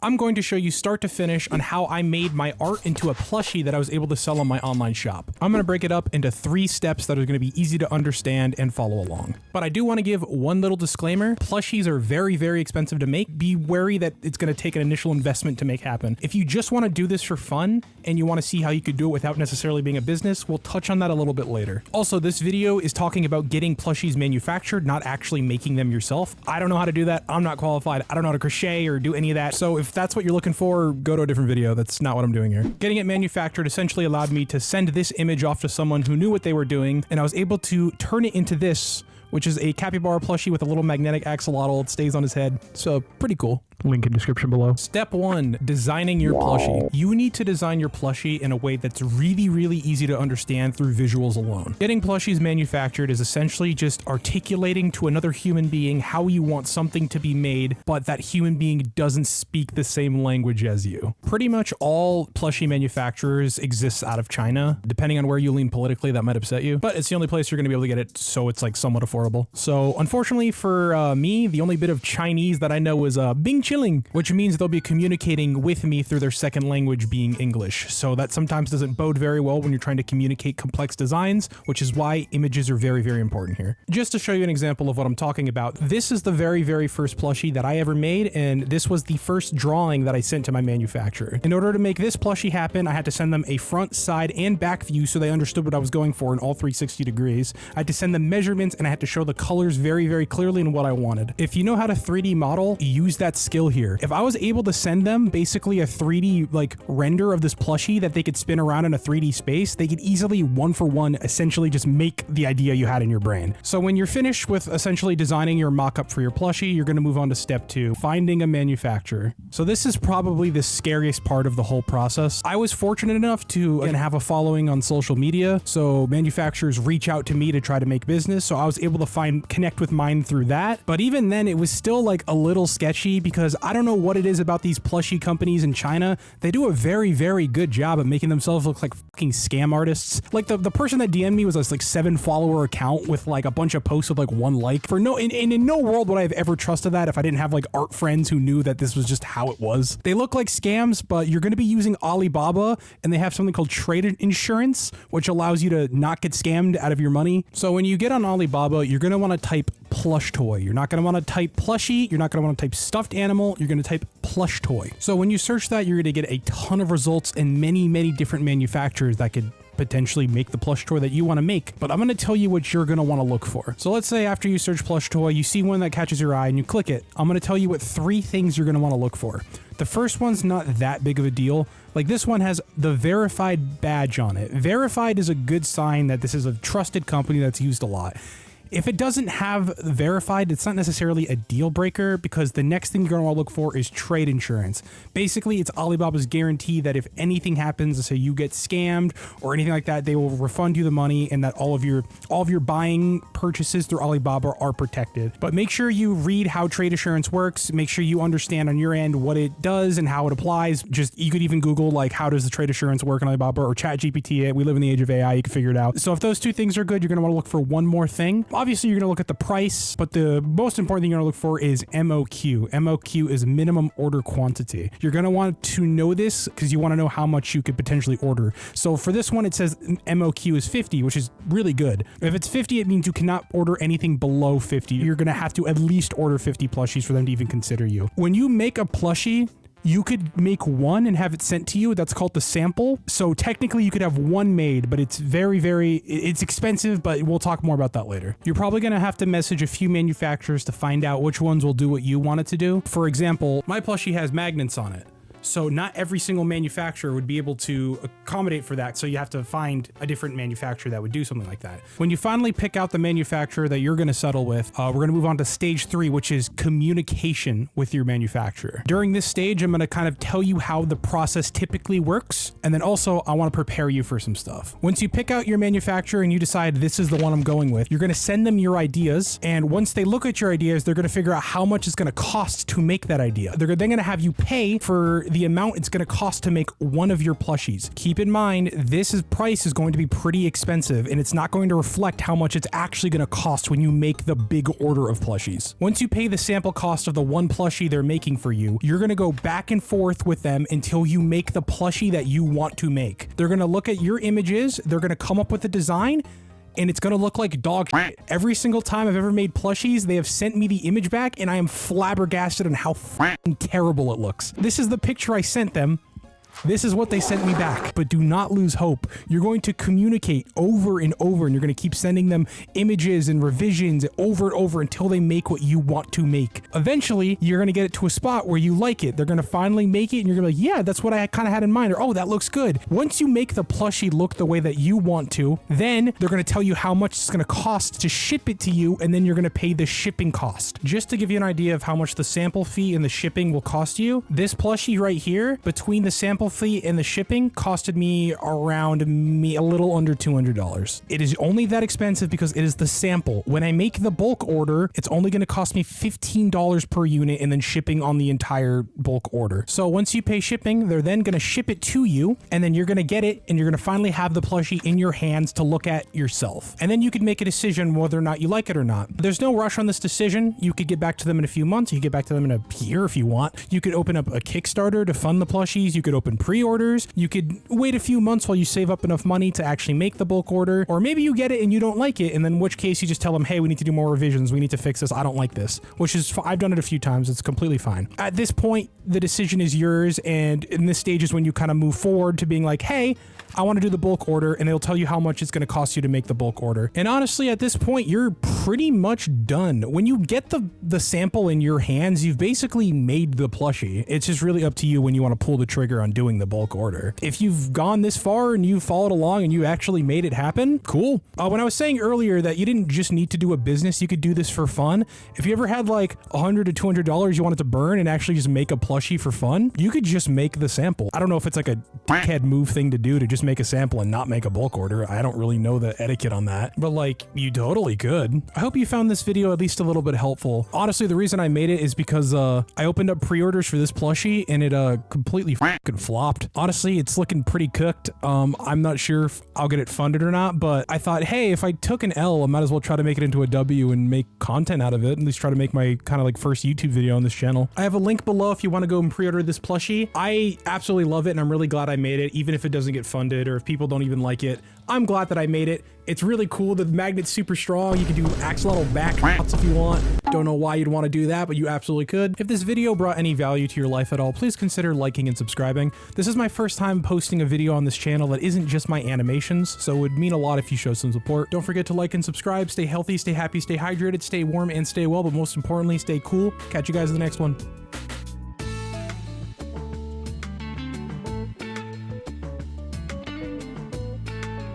I'm going to show you start to finish on how I made my art into a plushie that I was able to sell on my online shop. I'm going to break it up into 3 steps that are going to be easy to understand and follow along. But I do want to give one little disclaimer. Plushies are very, very expensive to make. Be wary that it's going to take an initial investment to make happen. If you just want to do this for fun and you want to see how you could do it without necessarily being a business, we'll touch on that a little bit later. Also, this video is talking about getting plushies manufactured, not actually making them yourself. I don't know how to do that. I'm not qualified. I don't know how to crochet or do any of that. So if that's what you're looking for, go to a different video. That's not what I'm doing here. Getting it manufactured essentially allowed me to send this image off to someone who knew what they were doing, and I was able to turn it into this, which is a capybara plushie with a little magnetic axolotl. It stays on his head. So pretty cool. Link in description below. Step 1, designing your plushie. You need to design your plushie in a way that's really, really easy to understand through visuals alone. Getting plushies manufactured is essentially just articulating to another human being how you want something to be made, but that human being doesn't speak the same language as you. Pretty much all plushie manufacturers exist out of China. Depending on where you lean politically, that might upset you, but it's the only place you're gonna be able to get it, so it's like somewhat affordable. So unfortunately for me, the only bit of Chinese that I know is Bing Chilling, which means they'll be communicating with me through their second language being English. So that sometimes doesn't bode very well when you're trying to communicate complex designs, which is why images are very, very important here. Just to show you an example of what I'm talking about, this is the very, very first plushie that I ever made, and this was the first drawing that I sent to my manufacturer. In order to make this plushie happen, I had to send them a front, side, and back view so they understood what I was going for in all 360 degrees. I had to send them measurements, and I had to show the colors very, very clearly and what I wanted. If you know how to 3D model, use that skill here. If I was able to send them basically a 3D like render of this plushie that they could spin around in a 3D space, they could easily 1-for-1 essentially just make the idea you had in your brain. So when you're finished with essentially designing your mock-up for your plushie, you're going to move on to step 2, finding a manufacturer. So this is probably the scariest part of the whole process. I was fortunate enough to have a following on social media, so manufacturers reach out to me to try to make business, so I was able to connect with mine through that. But even then, it was still like a little sketchy because I don't know what it is about these plushie companies in China. They do a very, very good job at making themselves look like fucking scam artists. Like the person that DM'd me was this like 7-follower account with like a bunch of posts with like 1 like. For in no world would I have ever trusted that if I didn't have like art friends who knew that this was just how it was. They look like scams, but you're going to be using Alibaba, and they have something called trade insurance, which allows you to not get scammed out of your money. So when you get on Alibaba, you're going to want to type plush toy. You're not going to want to type plushie. You're not going to want to type stuffed animal. You're going to type plush toy. So when you search that, you're going to get a ton of results and many, many different manufacturers that could potentially make the plush toy that you want to make. But I'm going to tell you what you're going to want to look for. So let's say after you search plush toy, you see one that catches your eye and you click it. I'm going to tell you what 3 things you're going to want to look for. The first one's not that big of a deal. Like this one has the verified badge on it. Verified is a good sign that this is a trusted company that's used a lot. If it doesn't have verified, it's not necessarily a deal breaker, because the next thing you're going to want to look for is trade insurance. Basically, it's Alibaba's guarantee that if anything happens, say you get scammed or anything like that, they will refund you the money, and that all of your buying purchases through Alibaba are protected. But make sure you read how trade insurance works. Make sure you understand on your end what it does and how it applies. You could even Google like how does the trade insurance work on Alibaba, or ChatGPT it. We live in the age of AI. You can figure it out. So if those 2 things are good, you're going to want to look for one more thing. Obviously, you're going to look at the price, but the most important thing you're going to look for is MOQ. MOQ is minimum order quantity. You're going to want to know this because you want to know how much you could potentially order. So for this one, it says MOQ is 50, which is really good. If it's 50, it means you cannot order anything below 50. You're going to have to at least order 50 plushies for them to even consider you. When you make a plushie, you could make 1 and have it sent to you. That's called the sample. So technically you could have 1 made, but it's it's expensive, but we'll talk more about that later. You're probably going to have to message a few manufacturers to find out which ones will do what you want it to do. For example, my plushie has magnets on it. So not every single manufacturer would be able to accommodate for that. So you have to find a different manufacturer that would do something like that. When you finally pick out the manufacturer that you're going to settle with, we're going to move on to stage 3, which is communication with your manufacturer. During this stage, I'm going to kind of tell you how the process typically works. And then also I want to prepare you for some stuff. Once you pick out your manufacturer and you decide this is the one I'm going with, you're going to send them your ideas. And once they look at your ideas, they're going to figure out how much it's going to cost to make that idea. They're then going to have you pay for the the amount it's going to cost to make one of your plushies. Keep in mind, price is going to be pretty expensive, and it's not going to reflect how much it's actually going to cost when you make the big order of plushies. Once you pay the sample cost of the one plushie they're making for you, you're going to go back and forth with them until you make the plushie that you want to make. They're going to look at your images, they're going to come up with a design, and it's going to look like dog shit. Every single time I've ever made plushies, they have sent me the image back, and I am flabbergasted on how fucking terrible it looks. This is the picture I sent them. This is what they sent me back. But do not lose hope. You're going to communicate over and over, and you're going to keep sending them images and revisions over and over until they make what you want to make. Eventually, you're going to get it to a spot where you like it. They're going to finally make it, and you're going to be like, yeah, that's what I kind of had in mind, or oh, that looks good. Once you make the plushie look the way that you want to, then they're going to tell you how much it's going to cost to ship it to you, and then you're going to pay the shipping cost. Just to give you an idea of how much the sample fee and the shipping will cost you, this plushie right here, between the sample fee and the shipping, costed me around a little under $200. It is only that expensive because it is the sample. When I make the bulk order, it's only going to cost me $15 per unit, and then shipping on the entire bulk order. So once you pay shipping, they're then going to ship it to you, and then you're going to get it, and you're going to finally have the plushie in your hands to look at yourself. And then you could make a decision whether or not you like it or not. There's no rush on this decision. You could get back to them in a few months. You could get back to them in a year if you want. You could open up a Kickstarter to fund the plushies. You could open pre-orders. You could wait a few months while you save up enough money to actually make the bulk order, or maybe you get it and you don't like it, and then in which case you just tell them, hey, we need to do more revisions, we need to fix this, I don't like this, which is, I've done it a few times, it's completely fine. At this point, the decision is yours, and in this stage is when you kind of move forward to being like, hey, I want to do the bulk order, and they'll tell you how much it's going to cost you to make the bulk order. And honestly, at this point, you're pretty much done. When you get the sample in your hands, you've basically made the plushie. It's just really up to you when you want to pull the trigger on doing the bulk order. If you've gone this far and you've followed along and you actually made it happen, cool. When I was saying earlier that you didn't just need to do a business, you could do this for fun. If you ever had like $100 to $200 you wanted to burn and actually just make a plushie for fun, you could just make the sample. I don't know if it's like a dickhead move thing to do to just make a sample and not make a bulk order. I don't really know the etiquette on that, but like, you totally could. I hope you found this video at least a little bit helpful. Honestly, the reason I made it is because I opened up pre-orders for this plushie and it completely fucking flopped. Honestly, it's looking pretty cooked. I'm not sure if I'll get it funded or not, but I thought, hey, if I took an L, I might as well try to make it into a W and make content out of it, at least try to make my kind of like first YouTube video on this channel. I have a link below if you want to go and pre-order this plushie. I absolutely love it, and I'm really glad I made it, even if it doesn't get funded or if people don't even like it. I'm glad that I made it. It's really cool. The magnet's super strong. You can do axolotl back shots if you want. Don't know why you'd want to do that, but you absolutely could. If this video brought any value to your life at all, please consider liking and subscribing. This is my first time posting a video on this channel that isn't just my animations, so it would mean a lot if you show some support. Don't forget to like and subscribe. Stay healthy, stay happy, stay hydrated, stay warm, and stay well, but most importantly, stay cool. Catch you guys in the next one.